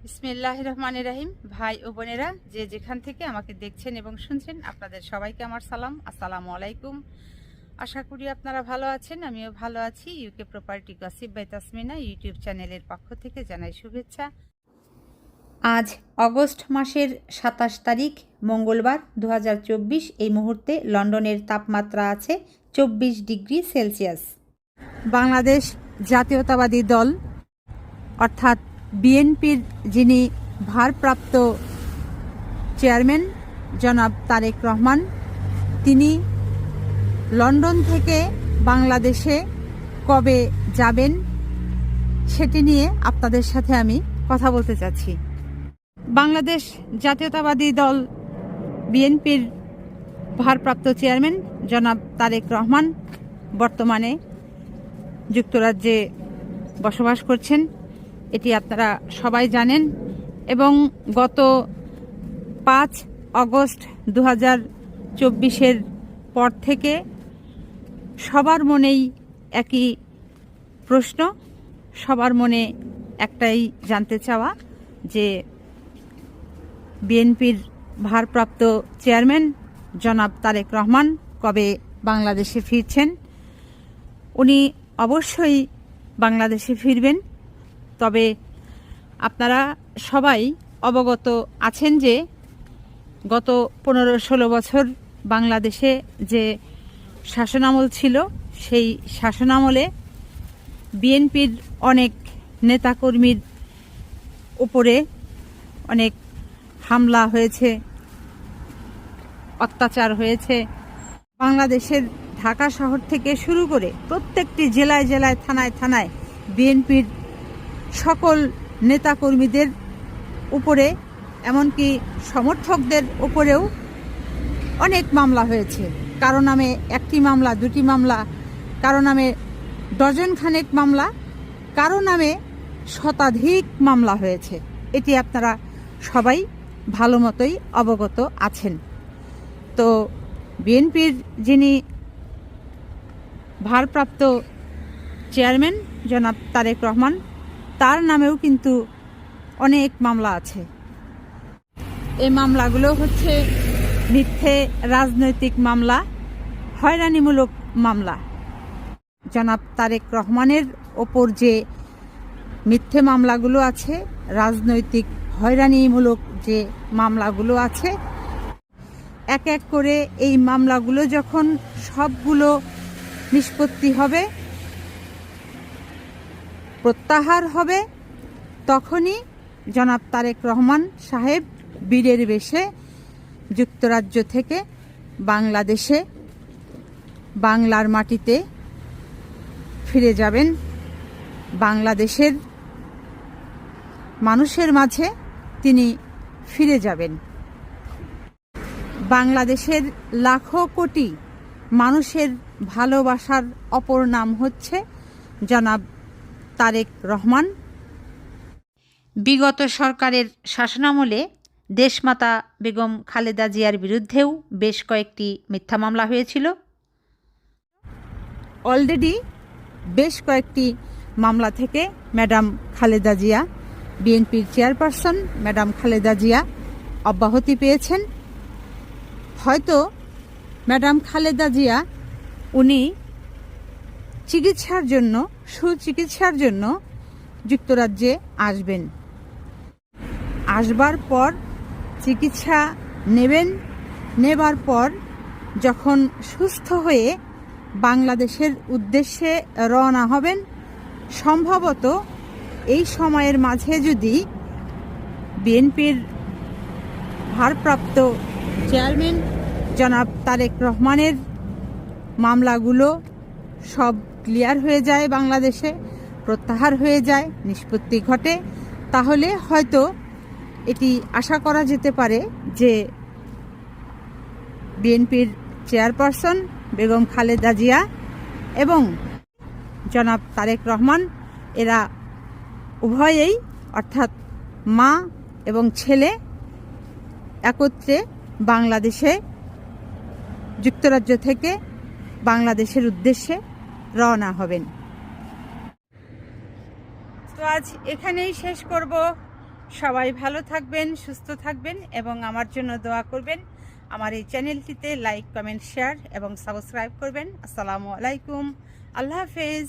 বিসমিল্লাহির রহমানির রহিম। ভাই ও বোনেরা, যে যেখান থেকে আমাকে দেখছেন এবং শুনছেন, আপনাদের সবাইকে আমার সালাম, আসসালামু আলাইকুম। আশা করি আপনারা ভালো আছেন, আমিও ভালো আছি। UK property gossip by Tasmina YouTube চ্যানেলের পক্ষ থেকে জানাই শুভেচ্ছা। আজ অগস্ট মাসের 27 তারিখ মঙ্গলবার 2024। এই মুহূর্তে লন্ডনের তাপমাত্রা আছে 24 ডিগ্রি সেলসিয়াস। বাংলাদেশ জাতীয়তাবাদী দল অর্থাৎ বিএনপির যিনি ভারপ্রাপ্ত চেয়ারম্যান জনাব তারেক রহমান, তিনি লন্ডন থেকে বাংলাদেশে কবে যাবেন সেটি নিয়ে আপনাদের সাথে আমি কথা বলতে চাচ্ছি। বাংলাদেশ জাতীয়তাবাদী দল বিএনপির ভারপ্রাপ্ত চেয়ারম্যান জনাব তারেক রহমান বর্তমানে যুক্তরাজ্যে বসবাস করছেন, এটি আপনারা সবাই জানেন। এবং গত 5 অগস্ট 2024 পর থেকে সবার মনেই একই প্রশ্ন, সবার মনে একটাই জানতে চাওয়া যে বিএনপির ভারপ্রাপ্ত চেয়ারম্যান জনাব তারেক রহমান কবে বাংলাদেশে ফিরছেন। উনি অবশ্যই বাংলাদেশে ফিরবেন, তবে আপনারা সবাই অবগত আছেন যে গত 15-16 বছর বাংলাদেশে যে শাসনামল ছিল, সেই শাসনামলে বিএনপির অনেক নেতাকর্মীর উপরে অনেক হামলা হয়েছে, অত্যাচার হয়েছে। বাংলাদেশের ঢাকা শহর থেকে শুরু করে প্রত্যেকটি জেলায় জেলায়, থানায় থানায় বিএনপির সকল নেতাকর্মীদের উপরে, এমনকি সমর্থকদের উপরেও অনেক মামলা হয়েছে। কারো নামে 1টি মামলা, 2টি মামলা, কারো নামে ডজন খানেক মামলা, কারো নামে শতাধিক মামলা হয়েছে। এটি আপনারা সবাই ভালো মতোই অবগত আছেন। তো বিএনপির যিনি ভারপ্রাপ্ত চেয়ারম্যান জনাব তারেক রহমান, তার নামেও কিন্তু অনেক মামলা আছে। এই মামলাগুলো হচ্ছে মিথ্যে রাজনৈতিক মামলা, হয়রানিমূলক মামলা। জনাব তারেক রহমানের ওপর যে মিথ্যে মামলাগুলো আছে, রাজনৈতিক হয়রানিমূলক যে মামলাগুলো আছে, এক এক করে এই মামলাগুলো যখন সবগুলো নিষ্পত্তি হবে, প্রত্যাহার হবে, তখনই জনাব তারেক রহমান সাহেব বীরের বেশে যুক্তরাজ্য থেকে বাংলাদেশে, বাংলার মাটিতে ফিরে যাবেন। বাংলাদেশের মানুষের মাঝে তিনি ফিরে যাবেন। বাংলাদেশের লাখো কোটি মানুষের ভালোবাসার অপর নাম হচ্ছে জনাব তারেক রহমান। বিগত সরকারের শাসনামলে দেশমাতা বেগম খালেদা জিয়ার বিরুদ্ধেও বেশ কয়েকটি মিথ্যা মামলা হয়েছিল। অলরেডি বেশ কয়েকটি মামলা থেকে ম্যাডাম খালেদা জিয়া, বিএনপির চেয়ারপারসন ম্যাডাম খালেদা জিয়া অব্যাহতি পেয়েছেন। হয়তো ম্যাডাম খালেদা জিয়া উনি চিকিৎসার জন্য, সুচিকিৎসার জন্য যুক্তরাজ্যে আসবেন। আসবার পর চিকিৎসা নেবেন, নেবার পর যখন সুস্থ হয়ে বাংলাদেশের উদ্দেশ্যে রওনা হবেন, সম্ভবত এই সময়ের মাঝে যদি বিএনপির ভারপ্রাপ্ত চেয়ারম্যান জনাব তারেক রহমানের মামলাগুলো সব ক্লিয়ার হয়ে যায়, বাংলাদেশে প্রত্যাহার হয়ে যায়, নিষ্পত্তি ঘটে, তাহলে হয়তো এটি আশা করা যেতে পারে যে বিএনপির চেয়ারপারসন বেগম খালেদা জিয়া এবং জনাব তারেক রহমান, এরা উভয়েই অর্থাৎ মা এবং ছেলে একত্রে বাংলাদেশে, যুক্তরাজ্য থেকে বাংলাদেশের উদ্দেশ্যে রওনা হবেন। তো আজ এখানেই শেষ করব। সবাই ভালো থাকবেন, সুস্থ থাকবেন এবং আমার জন্য দোয়া করবেন। আমার এই চ্যানেলটিতে লাইক, কমেন্ট, শেয়ার এবং সাবস্ক্রাইব করবেন। আসসালামু আলাইকুম, আল্লাহ হাফেজ।